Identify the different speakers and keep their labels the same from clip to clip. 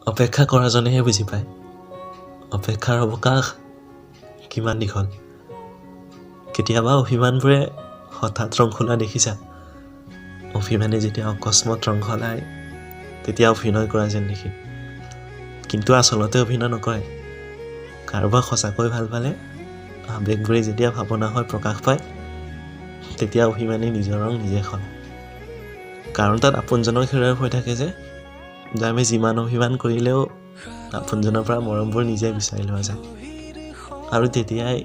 Speaker 1: অপেক্ষা কৰাজনেহে বুজি পায় অপেক্ষাৰ অৱকাশ কিমান দীঘল। কেতিয়াবা অভিমানবোৰে হঠাৎ ৰং খোলা দেখিছা? অভিমানে যেতিয়া অকস্মাত ৰং সলায় তেতিয়া অভিনয় কৰা যেন দেখি, কিন্তু আচলতে অভিনয় নকৰে। কাৰোবাক সঁচাকৈ ভাল পালে আৱেগবোৰে যেতিয়া ভাৱনা হৈ প্ৰকাশ পায় তেতিয়া অভিমানে নিজৰ ৰং নিজে সলায়। কাৰণ তাত আপোনজনক হেৰুৱাই হৈ থাকে যে আমি যিমান অভিমান কৰিলেও আপোনজনৰ পৰা মৰমবোৰ নিজে বিচাৰি লোৱা যায়, আৰু তেতিয়াই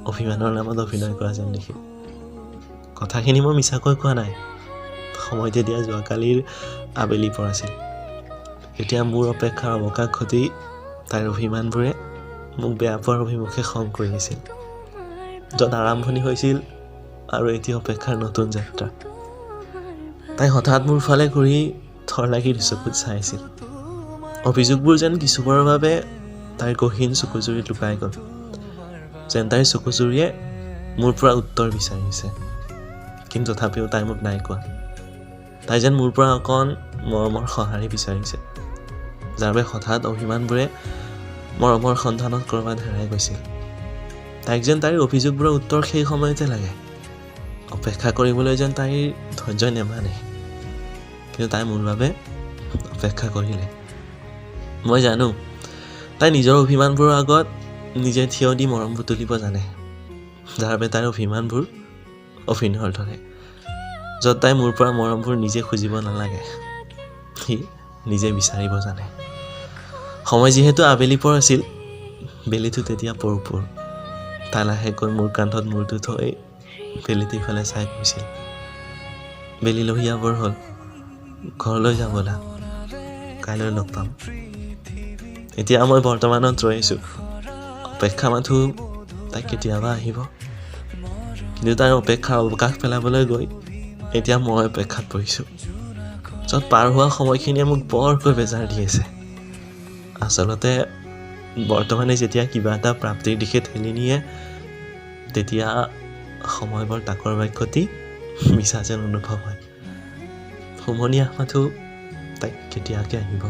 Speaker 1: অভিমানৰ নামত অভিনয় কৰা যেন দেখি। কথাখিনি মই মিছাকৈ কোৱা নাই। সময় তেতিয়া যোৱাকালিৰ আবেলি পৰা আছিল। এতিয়া মোৰ অপেক্ষাৰ অৱকাশ ঘটি তাইৰ অভিমানবোৰে মোক বেয়া পোৱাৰ অভিমুখে খং কৰি আছিল, য'ত আৰম্ভণি হৈছিল আৰু এতিয়া অপেক্ষাৰ নতুন যাত্ৰা। তাই হঠাৎ মোৰ ফালে ঘূৰি থৰ লাগি চকুত চাইছিল। অভিযোগবোৰ যেন কিছুবাৰৰ বাবে তাইৰ গহীন চকুজুৰিত লুকাই গ'ল, যেন তাইৰ চকুজুৰিয়ে মোৰ পৰা উত্তৰ বিচাৰিছে, কিন্তু তথাপিও তাই মোক নাই কোৱা। তাই যেন মোৰ পৰা অকণ মৰমৰ সঁহাৰি বিচাৰিছে, যাৰ বাবে হঠাৎ অভিমানবোৰে মৰমৰ সন্ধানত ক'ৰবাত হেৰাই গৈছিল। তাইক যেন তাইৰ অভিযোগবোৰৰ উত্তৰ সেই সময়তে লাগে। অপেক্ষা কৰিবলৈ যেন তাইৰ ধৈৰ্য নেমানে, কিন্তু তাই মোৰ বাবে অপেক্ষা কৰিলে। মই জানো তাই নিজৰ অভিমানবোৰৰ আগত নিজে থিয় দি মৰমবোৰ তুলিব জানে, যাৰ বাবে তাইৰ অভিমানবোৰ অভিনয়ৰ দৰে, য'ত তাই মোৰ পৰা মৰমবোৰ নিজে খুজিব নালাগে, সি নিজে বিচাৰিব জানে। সময় যিহেতু আবেলি পৰ আছিল, বেলিটো তেতিয়া পৰ তাই লাহেকৈ মোৰ কান্ধত মূৰটো থৈ বেলিটো ইফালে চাই কৈছিল, বেলি লহিয়াবৰ হ'ল, ঘৰলৈ যা ব'লা, কাইলৈ লগ পাম। এতিয়া মই বৰ্তমানত ৰৈছোঁ, অপেক্ষা মাথো তাই কেতিয়াবা আহিব। কিন্তু তাইৰ অপেক্ষাৰ অৱকাশ পেলাবলৈ গৈ এতিয়া মই অপেক্ষাত পৰিছোঁ, য'ত পাৰ হোৱা সময়খিনিয়ে মোক বৰকৈ বেজাৰ দি আছে। আচলতে বৰ্তমানে যেতিয়া কিবা এটা প্ৰাপ্তিৰ দিশে ঠেলি নিয়ে তেতিয়া সময় বৰ তাকৰ বাক্যটি মিছা যেন অনুভৱ হয়। সমনীয়া মাথো তাইক কেতিয়াকে আহিব।